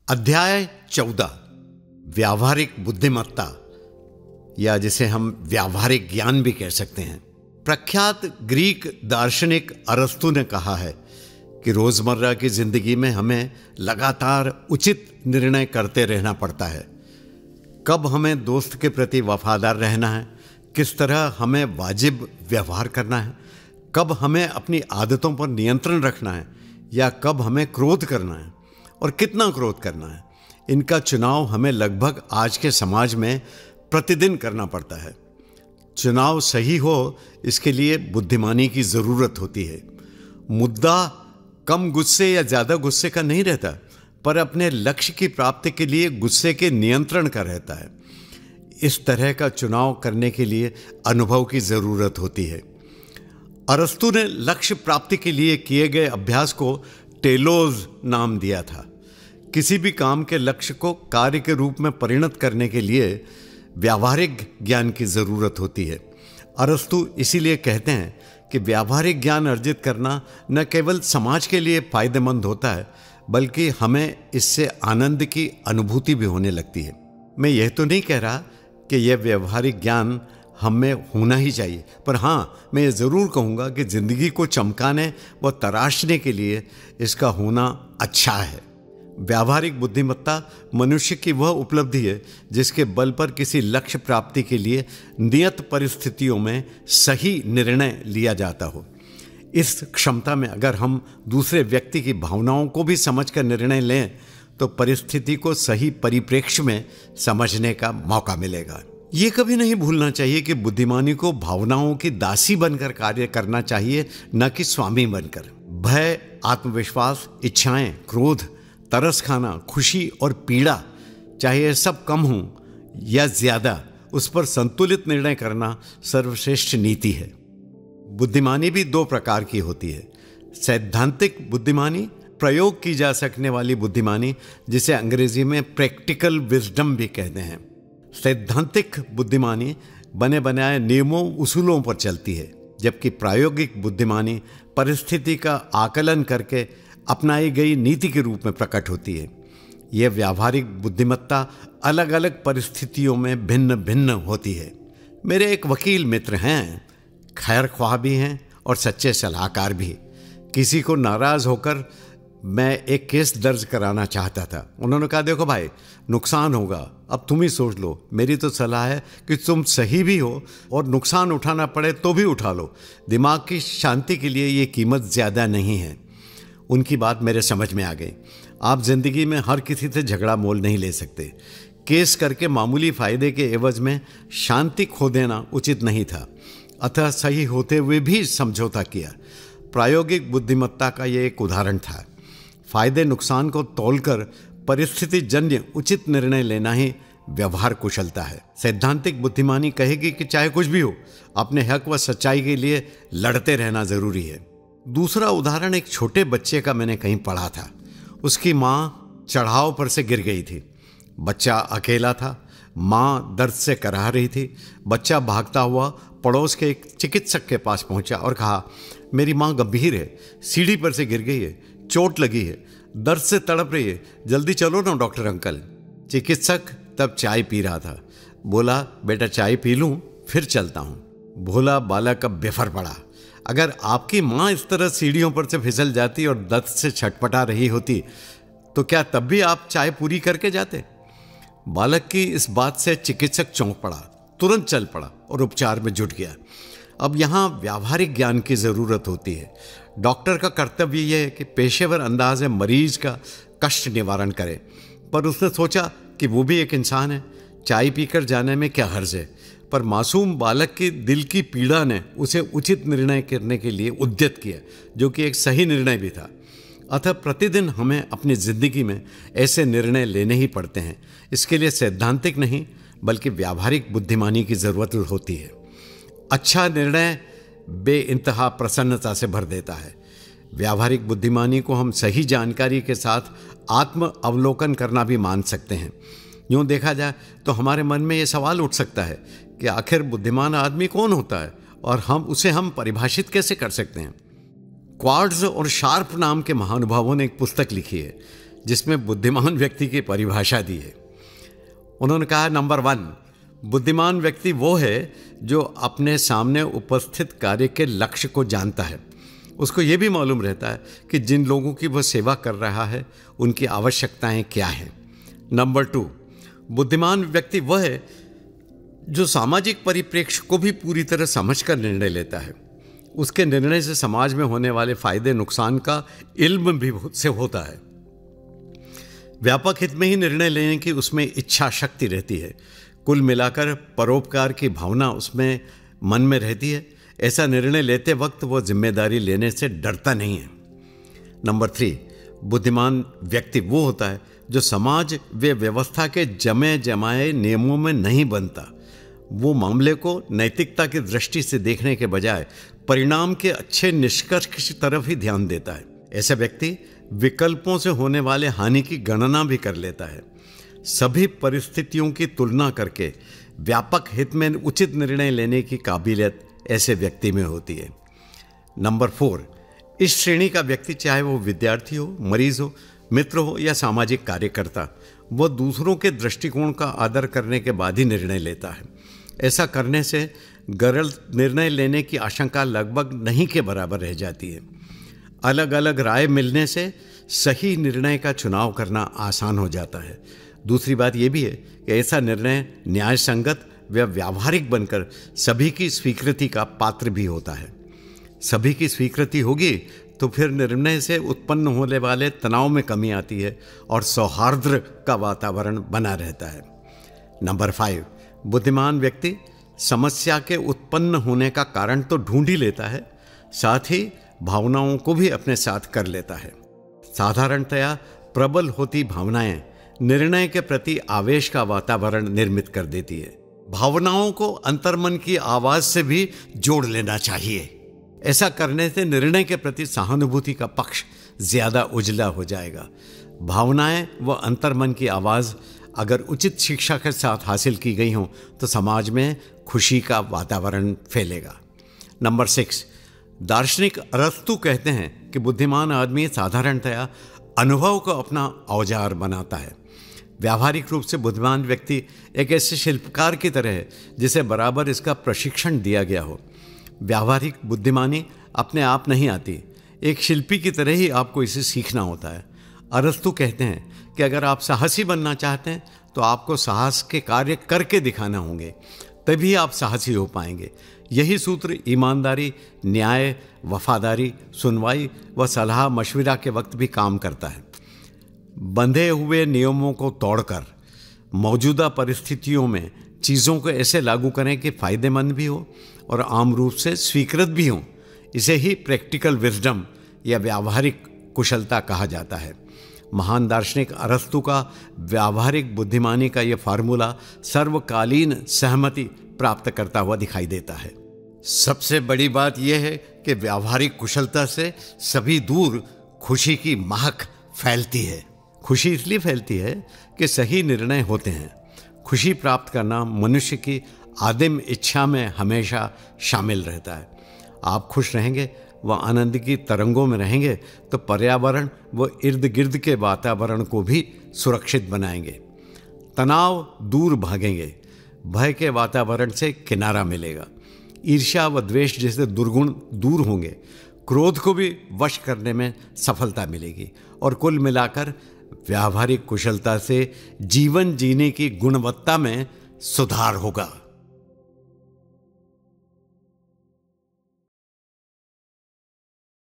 अध्याय 14 व्यावहारिक बुद्धिमत्ता, या जिसे हम व्यावहारिक ज्ञान भी कह सकते हैं। प्रख्यात ग्रीक दार्शनिक अरस्तु ने कहा है कि रोजमर्रा की जिंदगी में हमें लगातार उचित निर्णय करते रहना पड़ता है। कब हमें दोस्त के प्रति वफादार रहना है, किस तरह हमें वाजिब व्यवहार करना है, कब हमें अपनी आदतों पर नियंत्रण रखना है, या कब हमें क्रोध करना है और कितना क्रोध करना है, इनका चुनाव हमें लगभग आज के समाज में प्रतिदिन करना पड़ता है। चुनाव सही हो, इसके लिए बुद्धिमानी की ज़रूरत होती है। मुद्दा कम गुस्से या ज़्यादा गुस्से का नहीं रहता, पर अपने लक्ष्य की प्राप्ति के लिए गुस्से के नियंत्रण का रहता है। इस तरह का चुनाव करने के लिए अनुभव की ज़रूरत होती है। अरस्तु ने लक्ष्य प्राप्ति के लिए किए गए अभ्यास को टेलोज नाम दिया था। किसी भी काम के लक्ष्य को कार्य के रूप में परिणत करने के लिए व्यावहारिक ज्ञान की ज़रूरत होती है। अरस्तु इसीलिए कहते हैं कि व्यावहारिक ज्ञान अर्जित करना न केवल समाज के लिए फायदेमंद होता है, बल्कि हमें इससे आनंद की अनुभूति भी होने लगती है। मैं यह तो नहीं कह रहा कि यह व्यावहारिक ज्ञान हमें होना ही चाहिए, पर हाँ, मैं ये ज़रूर कहूँगा कि ज़िंदगी को चमकाने व तराशने के लिए इसका होना अच्छा है। व्यावहारिक बुद्धिमत्ता मनुष्य की वह उपलब्धि है जिसके बल पर किसी लक्ष्य प्राप्ति के लिए नियत परिस्थितियों में सही निर्णय लिया जाता हो। इस क्षमता में अगर हम दूसरे व्यक्ति की भावनाओं को भी समझकर निर्णय लें तो परिस्थिति को सही परिप्रेक्ष्य में समझने का मौका मिलेगा। ये कभी नहीं भूलना चाहिए कि बुद्धिमानी को भावनाओं की दासी बनकर कार्य करना चाहिए, न कि स्वामी बनकर। भय, आत्मविश्वास, इच्छाएं, क्रोध, तरस खाना, खुशी और पीड़ा, चाहे ये सब कम हों या ज़्यादा, उस पर संतुलित निर्णय करना सर्वश्रेष्ठ नीति है। बुद्धिमानी भी दो प्रकार की होती है। सैद्धांतिक बुद्धिमानी, प्रयोग की जा सकने वाली बुद्धिमानी, जिसे अंग्रेजी में प्रैक्टिकल विजडम भी कहते हैं। सैद्धांतिक बुद्धिमानी बने बनाए नियमों उसूलों पर चलती है, जबकि प्रायोगिक बुद्धिमानी परिस्थिति का आकलन करके अपनाई गई नीति के रूप में प्रकट होती है। यह व्यावहारिक बुद्धिमत्ता अलग अलग परिस्थितियों में भिन्न भिन्न होती है। मेरे एक वकील मित्र हैं, खैर ख्वाह भी हैं और सच्चे सलाहकार भी। किसी को नाराज़ होकर मैं एक केस दर्ज कराना चाहता था। उन्होंने कहा, देखो भाई, नुकसान होगा, अब तुम ही सोच लो। मेरी तो सलाह है कि तुम सही भी हो और नुकसान उठाना पड़े तो भी उठा लो। दिमाग की शांति के लिए ये कीमत ज़्यादा नहीं है। उनकी बात मेरे समझ में आ गई। आप ज़िंदगी में हर किसी से झगड़ा मोल नहीं ले सकते। केस करके मामूली फ़ायदे के एवज में शांति खो देना उचित नहीं था, अतः सही होते हुए भी समझौता किया। प्रायोगिक बुद्धिमत्ता का ये एक उदाहरण था। फायदे नुकसान को तौलकर परिस्थिति जन्य उचित निर्णय लेना ही व्यवहार कुशलता है। सैद्धांतिक बुद्धिमानी कहेगी कि चाहे कुछ भी हो, अपने हक व सच्चाई के लिए लड़ते रहना जरूरी है। दूसरा उदाहरण एक छोटे बच्चे का मैंने कहीं पढ़ा था। उसकी माँ चढ़ाव पर से गिर गई थी। बच्चा अकेला था, माँ दर्द से कराह रही थी। बच्चा भागता हुआ पड़ोस के एक चिकित्सक के पास पहुंचा और कहा, मेरी माँ गंभीर है, सीढ़ी पर से गिर गई है, चोट लगी है, दर्द से तड़प रही है, जल्दी चलो ना डॉक्टर अंकल। चिकित्सक तब चाय पी रहा था। बोला, बेटा चाय पी लूं फिर चलता हूं। भोला बालक अब बेफर पड़ा। अगर आपकी माँ इस तरह सीढ़ियों पर से फिसल जाती और दर्द से छटपटा रही होती तो क्या तब भी आप चाय पूरी करके जाते? बालक की इस बात से चिकित्सक चौंक पड़ा, तुरंत चल पड़ा और उपचार में जुट गया। अब यहाँ व्यावहारिक ज्ञान की ज़रूरत होती है। डॉक्टर का कर्तव्य यह है कि पेशेवर अंदाज में मरीज का कष्ट निवारण करे, पर उसने सोचा कि वो भी एक इंसान है, चाय पीकर जाने में क्या हर्ज है। पर मासूम बालक की दिल की पीड़ा ने उसे उचित निर्णय करने के लिए उद्यत किया, जो कि एक सही निर्णय भी था। अतः प्रतिदिन हमें अपनी ज़िंदगी में ऐसे निर्णय लेने ही पड़ते हैं। इसके लिए सैद्धांतिक नहीं बल्कि व्यावहारिक बुद्धिमानी की ज़रूरत होती है। अच्छा निर्णय बेइंतहा प्रसन्नता से भर देता है। व्यावहारिक बुद्धिमानी को हम सही जानकारी के साथ आत्म अवलोकन करना भी मान सकते हैं। यूँ देखा जाए तो हमारे मन में ये सवाल उठ सकता है कि आखिर बुद्धिमान आदमी कौन होता है और हम परिभाषित कैसे कर सकते हैं। क्वार्ट्ज और शार्प नाम के महानुभावों ने एक पुस्तक लिखी है जिसमें बुद्धिमान व्यक्ति की परिभाषा दी है। उन्होंने कहा नंबर 1, बुद्धिमान व्यक्ति वो है जो अपने सामने उपस्थित कार्य के लक्ष्य को जानता है। उसको ये भी मालूम रहता है कि जिन लोगों की वह सेवा कर रहा है उनकी आवश्यकताएं क्या हैं। नंबर 2, बुद्धिमान व्यक्ति वह है जो सामाजिक परिप्रेक्ष्य को भी पूरी तरह समझकर निर्णय लेता है। उसके निर्णय से समाज में होने वाले फायदे नुकसान का इल्म भी से होता है। व्यापक हित में ही निर्णय लेने की उसमें इच्छा शक्ति रहती है। कुल मिलाकर परोपकार की भावना उसमें मन में रहती है। ऐसा निर्णय लेते वक्त वो जिम्मेदारी लेने से डरता नहीं है। नंबर 3, बुद्धिमान व्यक्ति वो होता है जो समाज व व्यवस्था के जमे जमाए नियमों में नहीं बनता। वो मामले को नैतिकता की दृष्टि से देखने के बजाय परिणाम के अच्छे निष्कर्ष की तरफ ही ध्यान देता है। ऐसा व्यक्ति विकल्पों से होने वाले हानि की गणना भी कर लेता है। सभी परिस्थितियों की तुलना करके व्यापक हित में उचित निर्णय लेने की काबिलियत ऐसे व्यक्ति में होती है। नंबर 4, इस श्रेणी का व्यक्ति चाहे वो विद्यार्थी हो, मरीज हो, मित्र हो या सामाजिक कार्यकर्ता, वह दूसरों के दृष्टिकोण का आदर करने के बाद ही निर्णय लेता है। ऐसा करने से गलत निर्णय लेने की आशंका लगभग नहीं के बराबर रह जाती है। अलग अलग राय मिलने से सही निर्णय का चुनाव करना आसान हो जाता है। दूसरी बात यह भी है कि ऐसा निर्णय न्याय संगत व व्यावहारिक बनकर सभी की स्वीकृति का पात्र भी होता है। सभी की स्वीकृति होगी तो फिर निर्णय से उत्पन्न होने वाले तनाव में कमी आती है और सौहार्द का वातावरण बना रहता है। नंबर 5, बुद्धिमान व्यक्ति समस्या के उत्पन्न होने का कारण तो ढूंढ ही लेता है, साथ ही भावनाओं को भी अपने साथ कर लेता है। साधारणतया प्रबल होती भावनाएं निर्णय के प्रति आवेश का वातावरण निर्मित कर देती है। भावनाओं को अंतर्मन की आवाज से भी जोड़ लेना चाहिए। ऐसा करने से निर्णय के प्रति सहानुभूति का पक्ष ज्यादा उजला हो जाएगा। भावनाएं व अंतर्मन की आवाज अगर उचित शिक्षा के साथ हासिल की गई हों तो समाज में खुशी का वातावरण फैलेगा। नंबर 6, दार्शनिक अरस्तु कहते हैं कि बुद्धिमान आदमी साधारणतया अनुभव को अपना औजार बनाता है। व्यावहारिक रूप से बुद्धिमान व्यक्ति एक ऐसे शिल्पकार की तरह है जिसे बराबर इसका प्रशिक्षण दिया गया हो। व्यावहारिक बुद्धिमानी अपने आप नहीं आती, एक शिल्पी की तरह ही आपको इसे सीखना होता है। अरस्तु कहते हैं कि अगर आप साहसी बनना चाहते हैं तो आपको साहस के कार्य करके दिखाना होंगे, तभी आप साहसी हो पाएंगे। यही सूत्र ईमानदारी, न्याय, वफादारी, सुनवाई व सलाह मशविरा के वक्त भी काम करता है। बंधे हुए नियमों को तोड़कर मौजूदा परिस्थितियों में चीज़ों को ऐसे लागू करें कि फ़ायदेमंद भी हो और आम रूप से स्वीकृत भी हों। इसे ही प्रैक्टिकल विजडम या व्यावहारिक कुशलता कहा जाता है। महान दार्शनिक अरस्तु का व्यावहारिक बुद्धिमानी का यह फार्मूला सर्वकालीन सहमति प्राप्त करता हुआ दिखाई देता है। सबसे बड़ी बात यह है कि व्यावहारिक कुशलता से सभी दूर खुशी की महक फैलती है। खुशी इसलिए फैलती है कि सही निर्णय होते हैं। खुशी प्राप्त करना मनुष्य की आदिम इच्छा में हमेशा शामिल रहता है। आप खुश रहेंगे व आनंद की तरंगों में रहेंगे तो पर्यावरण व इर्द गिर्द के वातावरण को भी सुरक्षित बनाएंगे। तनाव दूर भागेंगे, भय के वातावरण से किनारा मिलेगा। ईर्ष्या व द्वेष जैसे दुर्गुण दूर होंगे, क्रोध को भी वश करने में सफलता मिलेगी और कुल मिलाकर व्यावहारिक कुशलता से जीवन जीने की गुणवत्ता में सुधार होगा।